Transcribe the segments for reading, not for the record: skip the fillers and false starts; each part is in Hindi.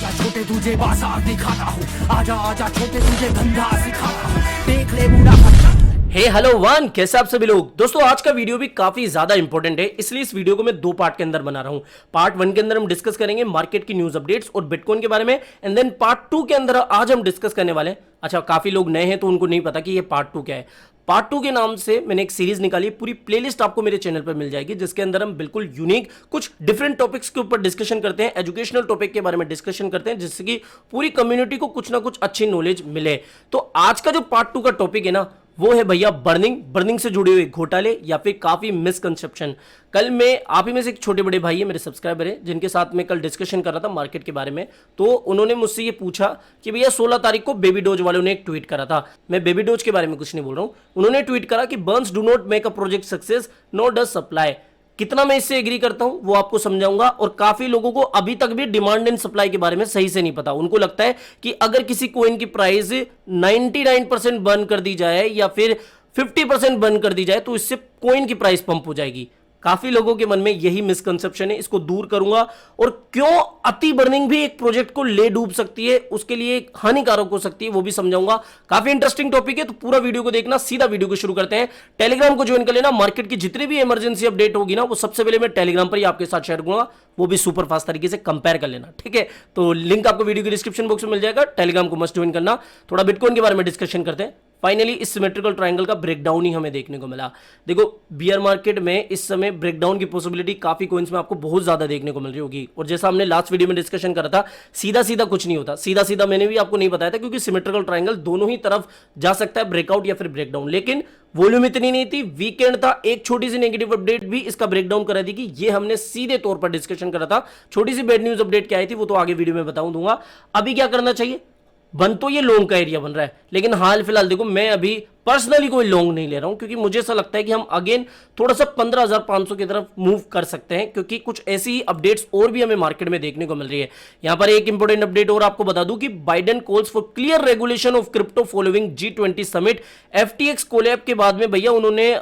आजा छोटे तुझे बाजार दिखाता हूँ, आजा आजा छोटे तुझे धंधा सिखाता हूँ, देख ले बूढ़ा खच्चा। हे हेलो वन, कैसे आप सभी लोग। दोस्तों आज का वीडियो भी काफी ज्यादा इंपॉर्टेंट है, इसलिए इस वीडियो को मैं दो पार्ट के अंदर बना रहा हूं। पार्ट वन के अंदर हम डिस्कस करेंगे मार्केट की न्यूज अपडेट्स और बिटकॉइन के बारे में, एंड देन पार्ट टू के अंदर आज हम डिस्कस करने वाले हैं। अच्छा, काफी लोग नए हैं तो उनको नहीं पता कि ये पार्ट टू क्या है। पार्ट टू के नाम से मैंने एक सीरीज निकाली, पूरी प्लेलिस्ट आपको मेरे चैनल पर मिल जाएगी, जिसके अंदर हम बिल्कुल यूनिक कुछ डिफरेंट टॉपिक्स के ऊपर डिस्कशन करते हैं, एजुकेशनल टॉपिक के बारे में डिस्कशन करते हैं, जिससे कि पूरी कम्युनिटी को कुछ ना कुछ अच्छी नॉलेज मिले। तो आज का जो पार्ट टू का टॉपिक है ना, वो है भैया बर्निंग से जुड़े हुए घोटाले या फिर काफी मिसकंसेप्शन। कल मैं आप ही में से एक छोटे बड़े भाई है, मेरे सब्सक्राइबर है, जिनके साथ मैं कल डिस्कशन कर रहा था मार्केट के बारे में, तो उन्होंने मुझसे ये पूछा कि भैया 16 तारीख को बेबी डोज वालों ने एक ट्वीट करा था। मैं बेबी डोज के बारे में कुछ नहीं बोल रहा हूं। उन्होंने ट्वीट करा कि Burns do not make a project success, not does supply. कितना मैं इससे एग्री करता हूं वो आपको समझाऊंगा। और काफी लोगों को अभी तक भी डिमांड एंड सप्लाई के बारे में सही से नहीं पता। उनको लगता है कि अगर किसी कोइन की प्राइस 99% बर्न कर दी जाए या फिर 50% बर्न कर दी जाए तो इससे कोइन की प्राइस पंप हो जाएगी। काफी लोगों के मन में यही मिसकंसेप्शन है, इसको दूर करूंगा। और क्यों अति बर्निंग भी एक प्रोजेक्ट को ले डूब सकती है, उसके लिए हानिकारक हो सकती है, वो भी समझाऊंगा। काफी इंटरेस्टिंग टॉपिक है, तो पूरा वीडियो को देखना। सीधा वीडियो को शुरू करते हैं। टेलीग्राम को ज्वाइन कर लेना। मार्केट की जितनी भी इमरजेंसी अपडेट होगी ना, वो सबसे पहले मैं टेलीग्राम पर ही आपके साथ शेयर करूंगा, वो भी सुपर फास्ट तरीके से कंपेयर कर लेना, ठीक है। तो लिंक आपको वीडियो की डिस्क्रिप्शन बॉक्स में मिल जाएगा। टेलीग्राम को मस्ट ज्वाइन करना। थोड़ा बिटकॉइन के बारे में डिस्कशन करते हैं। फाइनली इस सिमेट्रिकल ट्रायंगल का ब्रेकडाउन ही हमें देखने को मिला। देखो, बियर मार्केट में इस समय ब्रेकडाउन की पॉसिबिलिटी काफी कॉइंस में आपको बहुत ज्यादा देखने को मिल रही होगी। और जैसा हमने लास्ट वीडियो में डिस्कशन करा था, सीधा सीधा कुछ नहीं होता। सीधा सीधा मैंने भी आपको नहीं बताया था, क्योंकि सिमेट्रिकल ट्रायंगल दोनों ही तरफ जा सकता है, ब्रेकआउट या फिर ब्रेकडाउन। लेकिन वॉल्यूम इतनी नहीं थी, वीकेंड था, एक छोटी सी नेगेटिव अपडेट भी इसका ब्रेकडाउन करा दी कि ये हमने सीधे तौर पर डिस्कशन करा था। छोटी सी बैड न्यूज अपडेट क्या आई थी वो तो आगे वीडियो में बताऊं दूंगा। अभी क्या करना चाहिए, बन तो ये लॉन्ग का एरिया बन रहा है, लेकिन हाल फिलहाल देखो, मैं अभी पर्सनली कोई लॉन्ग नहीं ले रहा हूं, क्योंकि मुझे ऐसा लगता है कि हम अगेन थोड़ा सा 15,500 की तरफ मूव कर सकते हैं, क्योंकि कुछ ऐसी अपडेट्स और भी हमें मार्केट में देखने को मिल रही है। यहां पर एक इंपॉर्टेंट अपडेट और आपको बता दूं कि Biden calls for clear regulation of crypto following G20 summit. FTX collab के बाद में भैया उन्होंने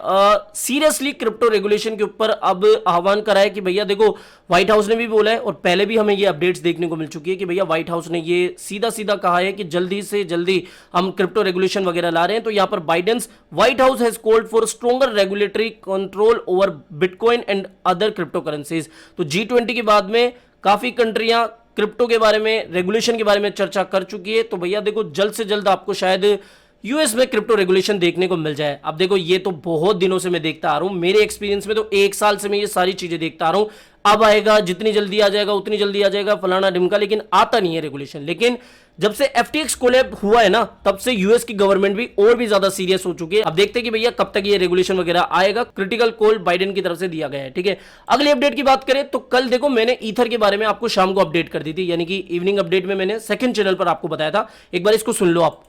सीरियसली क्रिप्टो रेगुलेशन के ऊपर अब आह्वान करा है कि भैया देखो, व्हाइट हाउस ने भी बोला है और पहले भी हमें ये अपडेट्स देखने को मिल चुकी है कि भैया व्हाइट हाउस ने ये सीधा सीधा कहा है कि जल्दी से जल्दी हम क्रिप्टो रेगुलेशन वगैरह ला रहे हैं। तो यहां पर Biden's White House has called for stronger regulatory control over Bitcoin and other cryptocurrencies। तो G20 के बाद में काफी कंट्रियां क्रिप्टो के बारे में, रेगुलेशन के बारे में चर्चा कर चुकी है। तो भैया देखो, जल्द से जल्द आपको शायद यूएस में क्रिप्टो रेगुलेशन देखने को मिल जाए। अब देखो, ये तो बहुत दिनों से मैं देखता आ रहा हूं, मेरे एक्सपीरियंस में तो 1 साल से मैं ये सारी चीजें देखता आ रहा हूं। अब आएगा, जितनी जल्दी आ जाएगा उतनी जल्दी आ जाएगा, फलाना ढिमका, लेकिन आता नहीं है रेगुलेशन। लेकिन जब से FTX कोलैब हुआ है ना, तब से यूएस की गवर्नमेंट भी और भी ज्यादा सीरियस हो चुकी है। अब देखते हैं कि भैया कब तक ये रेगुलेशन वगैरह आएगा। क्रिटिकल कॉल बाइडेन की तरफ से दिया गया है, ठीक है। अगली अपडेट की बात करें तो कल देखो, मैंने ईथर के बारे में आपको शाम को अपडेट कर दी थी, यानी कि इवनिंग अपडेट में मैंने सेकंड चैनल पर आपको बताया था। एक बार इसको सुन लो आप।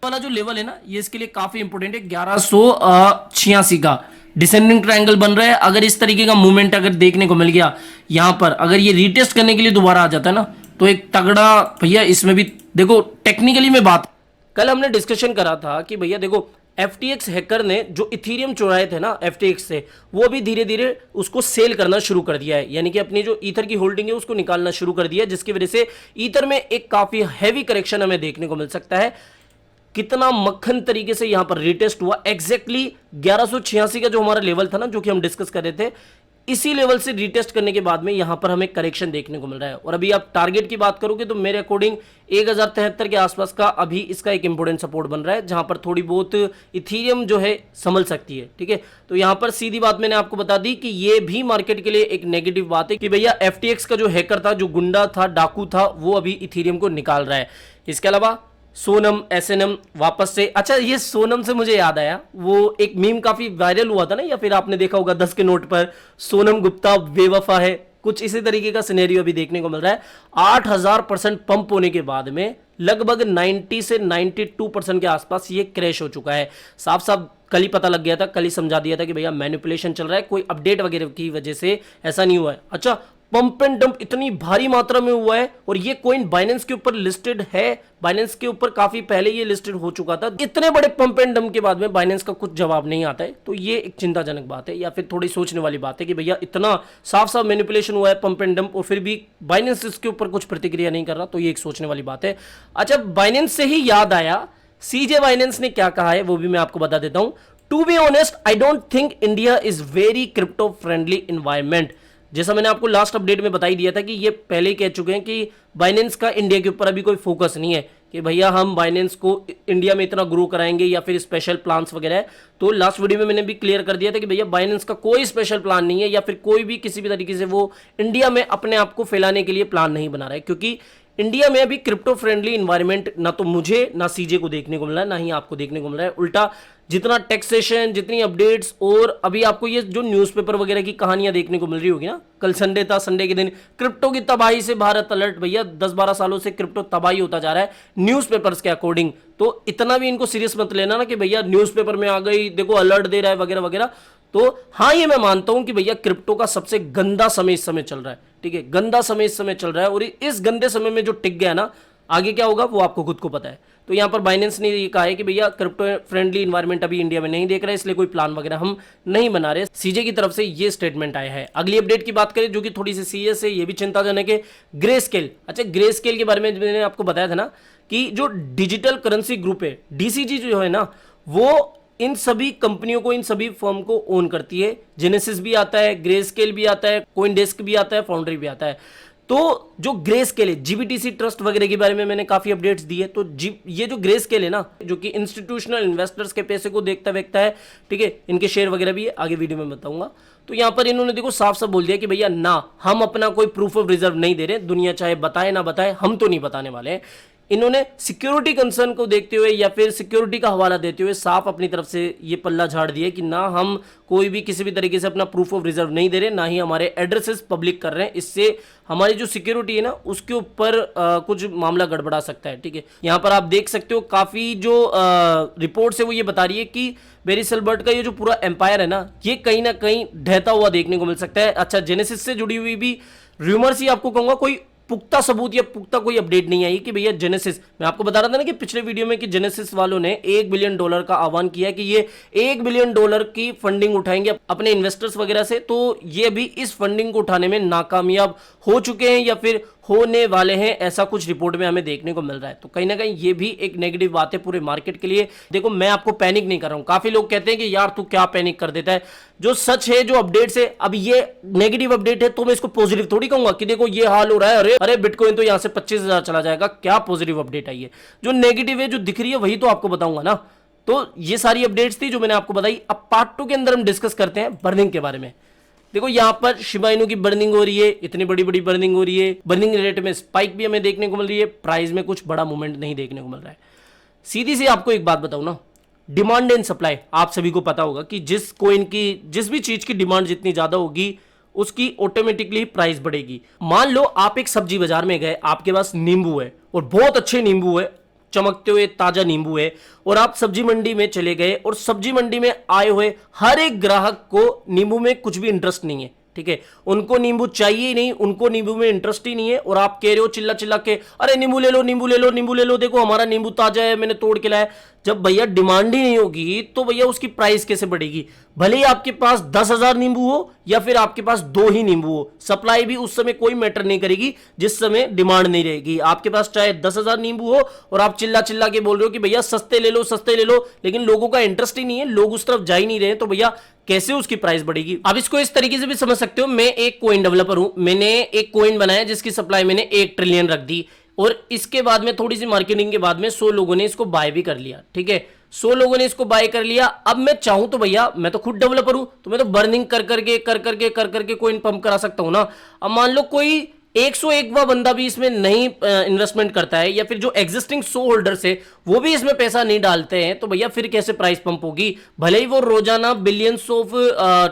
वाला जो लेवल है ना, ये इसके लिए काफी इंपॉर्टेंट है। 1186 का डिसेंडिंग ट्रायंगल बन रहा है। अगर इस तरीके का मूवमेंट अगर देखने को मिल गया यहां पर, अगर ये रीटेस्ट करने के लिए दोबारा आ जाता है ना, तो एक तगड़ा भैया इसमें भी देखो, टेक्निकली में बात कल हमने डिस्कशन करा था कि भैया देखो, FTX हैकर ने जो इथेरियम चुराए थे ना FTX से, वो अभी धीरे धीरे उसको सेल करना शुरू कर दिया है, यानी कि अपनी जो ईथर की होल्डिंग है उसको निकालना शुरू कर दिया है, जिसकी वजह से ईथर में एक काफी हैवी करेक्शन हमें देखने को मिल सकता है। कितना मक्खन तरीके से यहां पर रिटेस्ट हुआ, एग्जैक्टली 1186 का जो हमारा लेवल था ना, जो कि हम डिस्कस कर रहे थे, इसी लेवल से रिटेस्ट करने के बाद में यहां पर हमें करेक्शन देखने को मिल रहा है। और अभी आप टारगेट की बात करोगे तो मेरे अकॉर्डिंग 1073 के आसपास का अभी इसका एक इंपॉर्टेंट सपोर्ट बन रहा है, जहां पर थोड़ी बहुत इथेरियम जो है संभल सकती है, ठीक है। तो यहां पर सीधी बात मैंने आपको बता दी कि ये भी मार्केट के लिए एक नेगेटिव बात है कि भैया FTX का जो हैकर था, जो गुंडा था, डाकू था, वो अभी इथेरियम को निकाल रहा है। इसके अलावा सोनम SNM वापस से, अच्छा ये सोनम से मुझे याद आया, वो एक मीम काफी वायरल हुआ था ना, या फिर आपने देखा होगा 10 के नोट पर सोनम गुप्ता बेवफा है, कुछ इसी तरीके का सिनेरियो अभी देखने को मिल रहा है। 8000% पंप होने के बाद में लगभग 90 से 92% के आसपास ये क्रैश हो चुका है। साफ साफ कल ही पता लग गया था, कल ही समझा दिया था कि भैया मैनिपुलेशन चल रहा है, कोई अपडेट वगैरह की वजह से ऐसा नहीं हुआ है। अच्छा, पंप एंड डंप इतनी भारी मात्रा में हुआ है, और ये कॉइन बाइनेंस के ऊपर लिस्टेड है, बाइनेंस के ऊपर काफी पहले ये लिस्टेड हो चुका था। इतने बड़े पंप एंड डंप के बाद में बाइनेंस का कुछ जवाब नहीं आता है, तो ये एक चिंताजनक बात है, या फिर थोड़ी सोचने वाली बात है कि भैया इतना साफ साफ मैनिपुलेशन हुआ है पंप एंड डंप, और फिर भी बाइनेंस इसके ऊपर कुछ प्रतिक्रिया नहीं कर रहा, तो ये एक सोचने वाली बात है। अच्छा, बाइनेंस से ही याद आया, सीजे बाइनेंस ने क्या कहा है वो भी मैं आपको बता देता हूं। To be honest, I don't think India is very crypto friendly environment. जैसा मैंने आपको लास्ट अपडेट में बता ही दिया था कि ये पहले ही कह चुके हैं कि बाइनेंस का इंडिया के ऊपर अभी कोई फोकस नहीं है कि भैया हम बाइनेंस को इंडिया में इतना ग्रो कराएंगे या फिर स्पेशल प्लान्स वगैरह है। तो लास्ट वीडियो में मैंने भी क्लियर कर दिया था कि भैया बाइनेंस का कोई स्पेशल प्लान नहीं है, या फिर कोई भी किसी भी तरीके से वो इंडिया में अपने आप को फैलाने के लिए प्लान नहीं बना रहा है, क्योंकि इंडिया में अभी क्रिप्टो फ्रेंडली इन्वायरमेंट ना तो मुझे ना सीजे को देखने को मिल रहा है, ना ही आपको देखने को मिल रहा है। उल्टा जितना टैक्सेशन, जितनी अपडेट्स, और अभी आपको ये जो न्यूज़पेपर वगैरह की कहानियां देखने को मिल रही होगी ना, कल संडे था, संडे के दिन क्रिप्टो की तबाही से भारत अलर्ट। भैया 10-12 सालों से क्रिप्टो तबाही होता जा रहा है न्यूज़पेपर्स के अकॉर्डिंग, तो इतना भी इनको सीरियस मत लेना ना कि भैया न्यूज़पेपर में आ गई, देखो अलर्ट दे रहा है वगैरह वगैरह। तो हाँ, ये मैं मानता हूं कि भैया क्रिप्टो का सबसे गंदा समय इस समय चल रहा है, ठीक है, गंदा समय इस समय चल रहा है, और इस गंदे समय में जो टिक गया ना, आगे क्या होगा वो आपको खुद को पता है। तो यहां पर बाइनेंस ने ये कहा है कि भैया क्रिप्टो फ्रेंडली इन्वायरमेंट अभी इंडिया में नहीं देख रहे, इसलिए कोई प्लान वगैरह हम नहीं बना रहे। सीजे की तरफ से ये स्टेटमेंट आया है। अगली अपडेट की बात करें जो कि थोड़ी सी सीरियस है, ये भी चिंताजनक है, ग्रे स्केल। अच्छा, ग्रे स्केल के बारे में मैंने आपको बताया था ना कि जो डिजिटल करेंसी ग्रुप है, डीसीजी जो है ना, वो इन सभी कंपनियों को, इन सभी फर्म को ओन करती है। जेनेसिस भी आता है, ग्रे स्केल भी आता है, कॉइनडेस्क भी आता है, फाउंड्री भी आता है। तो जो ग्रे स्केल है, जीबीटीसी ट्रस्ट वगैरह के बारे में मैंने काफी अपडेट्स दी है। तो ये जो ग्रे स्केल है ना, जो कि इंस्टीट्यूशनल इन्वेस्टर्स के पैसे को देखता देखता है, ठीक है, इनके शेयर वगैरह भी है, आगे वीडियो में बताऊंगा। तो यहां पर इन्होंने देखो साफ साफ बोल दिया कि भैया ना, हम अपना कोई प्रूफ ऑफ रिजर्व नहीं दे रहे, दुनिया चाहे बताए ना बताए, हम तो नहीं बताने वाले हैं। इन्होंने सिक्योरिटी कंसर्न को देखते हुए या फिर सिक्योरिटी का हवाला देते हुए साफ अपनी तरफ से ये पल्ला झाड़ दिया कि ना हम कोई भी किसी भी तरीके से अपना प्रूफ ऑफ रिजर्व नहीं दे रहे, ना ही हमारे एड्रेसेस पब्लिक कर रहे हैं। इससे हमारी जो सिक्योरिटी है ना, उसके ऊपर कुछ मामला गड़बड़ा सकता है, ठीक है। यहाँ पर आप देख सकते हो काफी जो रिपोर्ट्स है वो ये बता रही है कि बेरिस एल्बर्ट का ये जो पूरा एम्पायर है ना, ये कहीं ना कहीं ढहता हुआ देखने को मिल सकता है। अच्छा, जेनेसिस से जुड़ी हुई भी रूमर्स ही आपको कहूंगा, कोई पुख्ता सबूत या पुख्ता कोई अपडेट नहीं आई कि भैया जेनेसिस, मैं आपको बता रहा था ना कि पिछले वीडियो में कि जेनेसिस वालों ने $1 बिलियन का आह्वान किया कि ये $1 बिलियन की फंडिंग उठाएंगे अपने इन्वेस्टर्स वगैरह से। तो ये भी इस फंडिंग को उठाने में नाकामयाब हो चुके हैं या फिर होने वाले हैं, ऐसा कुछ रिपोर्ट में हमें देखने को मिल रहा है। तो कहीं ना कहीं ये भी एक नेगेटिव बात है पूरे मार्केट के लिए। देखो, मैं आपको पैनिक नहीं कर रहा हूं, काफी लोग कहते हैं कि यार तू क्या पैनिक कर देता है, जो सच है, जो अपडेट्स है, अब ये नेगेटिव अपडेट है तो मैं इसको पॉजिटिव थोड़ी कहूंगा कि देखो ये हाल हो रहा है, अरे अरे बिटकॉइन तो यहां से 25,000 चला जाएगा, क्या पॉजिटिव अपडेट आई है। जो नेगेटिव है, जो दिख रही है, वही तो आपको बताऊंगा ना। तो ये सारी अपडेट्स थी जो मैंने आपको बताई। अब पार्ट 2 के अंदर हम डिस्कस करते हैं बर्निंग के बारे में। देखो, यहां पर शिबा इनू की बर्निंग हो रही है, इतनी बड़ी बड़ी बर्निंग हो रही है, बर्निंग रेट में स्पाइक भी हमें देखने को मिल रही है, प्राइस में कुछ बड़ा मूवमेंट नहीं देखने को मिल रहा है। सीधी सी आपको एक बात बताऊं ना, डिमांड एंड सप्लाई, आप सभी को पता होगा कि जिस कोइन की, जिस भी चीज की डिमांड जितनी ज्यादा होगी, उसकी ऑटोमेटिकली प्राइस बढ़ेगी। मान लो आप एक सब्जी बाजार में गए, आपके पास नींबू है और बहुत अच्छे नींबू है, चमकते हुए ताजा नींबू है, और आप सब्जी मंडी में चले गए और सब्जी मंडी में आए हुए हर एक ग्राहक को नींबू में कुछ भी इंटरेस्ट नहीं है, ठीक है, उनको नींबू चाहिए ही नहीं, उनको नींबू में इंटरेस्ट ही नहीं है, और आप कह रहे हो चिल्ला चिल्ला के, अरे नींबू ले लो, नींबू ले लो, नींबू ले लो, देखो हमारा नींबू ताजा है, मैंने तोड़ के लाया। जब भैया डिमांड ही नहीं होगी तो भैया उसकी प्राइस कैसे बढ़ेगी। भले ही आपके पास 10,000 नींबू हो या फिर आपके पास 2 ही नींबू हो, सप्लाई भी उस समय कोई मैटर नहीं करेगी जिस समय डिमांड नहीं रहेगी। आपके पास चाहे 10,000 नींबू हो और आप चिल्ला चिल्ला के बोल रहे हो कि भैया सस्ते ले लो, सस्ते ले लो, लेकिन लोगों का इंटरेस्ट ही नहीं है, लोग उस तरफ जा ही नहीं रहे, तो भैया कैसे उसकी प्राइस बढ़ेगी। अब इसको इस तरीके से भी समझ सकते हो, मैं एक कोइन डेवलपर हूं, मैंने एक कोइन बनाया जिसकी सप्लाई मैंने 1 ट्रिलियन रख दी, और इसके बाद में थोड़ी सी मार्केटिंग के बाद में 100 लोगों ने इसको बाय भी कर लिया, ठीक है, 100 लोगों ने इसको बाय कर लिया। अब मैं चाहूं तो भैया, मैं तो खुद डेवलपर हूं, तो मैं तो बर्निंग कर करके कोइन पंप करा सकता हूं ना। अब मान लो कोई 101वां बंदा भी इसमें नहीं इन्वेस्टमेंट करता है, या फिर जो एग्जिस्टिंग 100 होल्डर्स है वो भी इसमें पैसा नहीं डालते हैं, तो भैया फिर कैसे प्राइस पंप होगी। भले ही वो रोजाना बिलियंस ऑफ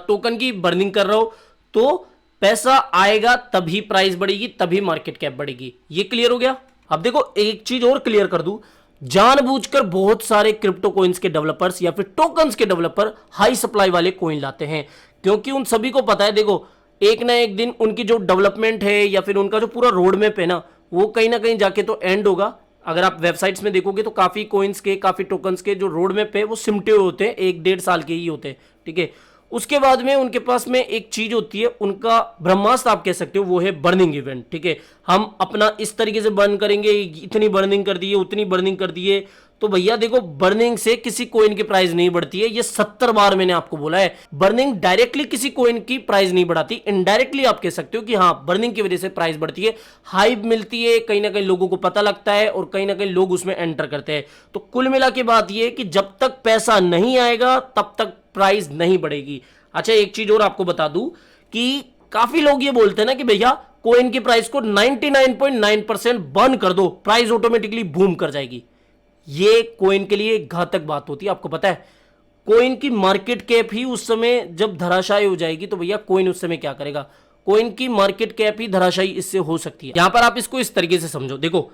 टोकन की बर्निंग कर रहा हो, तो पैसा आएगा तभी प्राइस बढ़ेगी, तभी मार्केट कैप बढ़ेगी। ये क्लियर हो गया। अब देखो, एक चीज और क्लियर कर दूं, जानबूझकर बहुत सारे क्रिप्टो कॉइन्स के डेवलपर्स या फिर टोकन्स के डेवलपर हाई सप्लाई वाले कॉइन लाते हैं, क्योंकि उन सभी को पता है, देखो एक ना एक दिन उनकी जो डेवलपमेंट है या फिर उनका जो पूरा रोड मैप है वो कहीं ना कहीं जाके तो एंड होगा। अगर आप वेबसाइट्स में देखोगे तो काफी कॉइन्स के, काफी टोकन्स के जो रोड मैप है वो सिमटे हुए होते हैं, 1-1.5 साल के ही होते हैं, ठीक है। उसके बाद में उनके पास में एक चीज होती है, उनका ब्रह्मास्त्र आप कह सकते हो, वो है बर्निंग इवेंट, ठीक है। हम अपना इस तरीके से बर्न करेंगे, इतनी बर्निंग कर दिए, उतनी बर्निंग कर दिए, तो भैया देखो बर्निंग से किसी कोइन की प्राइस नहीं बढ़ती है। ये 70 बार मैंने आपको बोला है। बर्निंग डायरेक्टली किसी कोइन की प्राइस नहीं बढ़ाती, इनडायरेक्टली आप कह सकते हो कि हाँ बर्निंग की वजह से प्राइस बढ़ती है, हाइप मिलती है, कहीं ना कहीं लोगों को पता लगता है और कहीं ना कहीं लोग उसमें एंटर करते हैं। तो कुल मिला के बात यह है कि जब तक पैसा नहीं आएगा तब तक प्राइस नहीं बढ़ेगी। अच्छा, एक चीज और आपको बता दूं कि काफी लोग ये बोलते हैं ना कि भैया कोइन की प्राइस को 99.9% बर्न कर दो, प्राइस ऑटोमेटिकली बूम कर जाएगी। ये कोइन के लिए घातक बात होती है। आपको पता है कोइन की मार्केट कैप ही उस समय जब धराशायी हो जाएगी तो भैया कोइन उस समय क्या करेगा? कोइन की मार्केट कैप ही धराशायी इससे हो सकती है। यहां पर आप इसको इस तरीके से समझो, देखो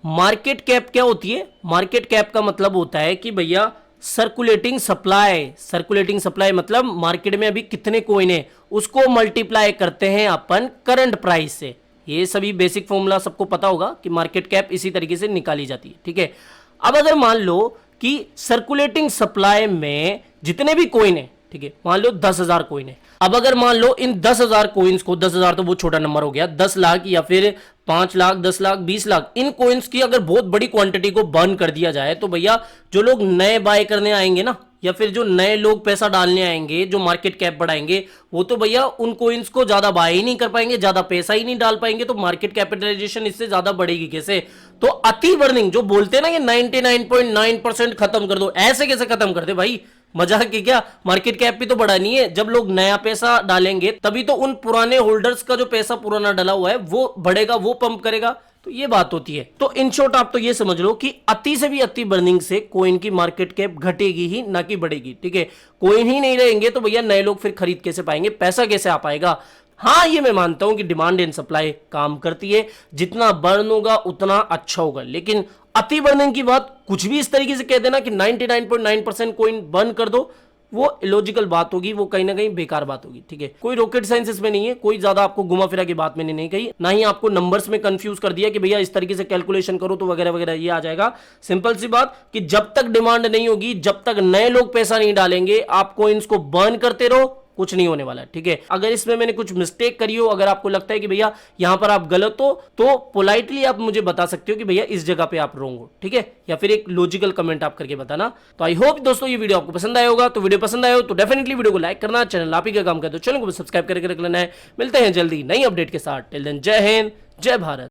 मार्केट कैप क्या होती है? मार्केट कैप का मतलब होता है कि भैया सर्कुलेटिंग सप्लाई। सर्कुलेटिंग सप्लाई मतलब मार्केट में अभी कितने कोइन है उसको मल्टीप्लाई करते हैं अपन करंट प्राइस से। ये सभी बेसिक फॉर्मूला सबको पता होगा कि मार्केट कैप इसी तरीके से निकाली जाती है, ठीक है। अब अगर मान लो कि सर्कुलेटिंग सप्लाई में जितने भी कोइन है, ठीक है, मान लो 10,000 कोइन है। अब अगर मान लो इन 10,000 कोइंस को, 10,000 तो बहुत छोटा नंबर हो गया, 10 लाख या फिर 5 लाख, 10 लाख, 20 लाख, इन कोइंस की अगर बहुत बड़ी क्वांटिटी को बर्न कर दिया जाए तो भैया जो लोग नए बाय करने आएंगे ना, या फिर जो नए लोग पैसा डालने आएंगे, जो मार्केट कैप बढ़ाएंगे, वो तो भैया उन कोइंस को ज्यादा बाय ही नहीं कर पाएंगे, ज्यादा पैसा ही नहीं डाल पाएंगे, तो मार्केट कैपिटलाइजेशन इससे ज्यादा बढ़ेगी कैसे? तो अति बर्निंग जो बोलते हैं ना कि 99.9% खत्म कर दो, ऐसे कैसे खत्म कर दे भाई? मजाक की क्या? मार्केट कैप भी तो बढ़ानी है। जब लोग नया पैसा डालेंगे तभी तो उन पुराने होल्डर्स का जो पैसा पुराना डाला हुआ है वो बढ़ेगा, वो पंप करेगा। तो ये बात होती है। तो इन शॉर्ट आप तो ये समझ लो कि अति से भी अति बर्निंग से कोइन की मार्केट कैप घटेगी ही, ना कि बढ़ेगी, ठीक है। कोइन ही नहीं रहेंगे तो भैया नए लोग फिर खरीद कैसे पाएंगे, पैसा कैसे आ पाएगा? हाँ, ये मैं मानता हूं कि डिमांड एंड सप्लाई काम करती है, जितना बर्न होगा उतना अच्छा होगा, लेकिन अति बर्निंग की बात कुछ भी इस तरीके से कह देना कि 99.9% कोइन बर्न कर दो, वो इलॉजिकल बात होगी, वो कहीं ना कहीं बेकार बात होगी, ठीक है। कोई रॉकेट साइंस इसमें नहीं है, कोई ज्यादा आपको घुमा फिरा की बात मैंने नहीं कही, ना ही आपको नंबर्स में कंफ्यूज कर दिया कि भैया इस तरीके से कैलकुलेशन करो तो वगैरह वगैरह ये आ जाएगा। सिंपल सी बात कि जब तक डिमांड नहीं होगी, जब तक नए लोग पैसा नहीं डालेंगे, आप कोइंस को बर्न करते रहो, कुछ नहीं होने वाला, ठीक है। अगर इसमें मैंने कुछ मिस्टेक करी हो, अगर आपको लगता है कि भैया यहां पर आप गलत हो, तो पोलाइटली आप मुझे बता सकते हो कि भैया इस जगह पे आप रॉन्ग हो, ठीक है, या फिर एक लॉजिकल कमेंट आप करके बताना। तो आई होप दोस्तों ये वीडियो आपको पसंद आया होगा। तो वीडियो पसंद आया हो तो डेफिनेटली वीडियो को लाइक करना, चैनल आप ही का काम कर दो, चैनल को सब्सक्राइब करके रख लेना है। मिलते हैं जल्दी नई अपडेट के साथ। टिल देन जय हिंद, जय भारत।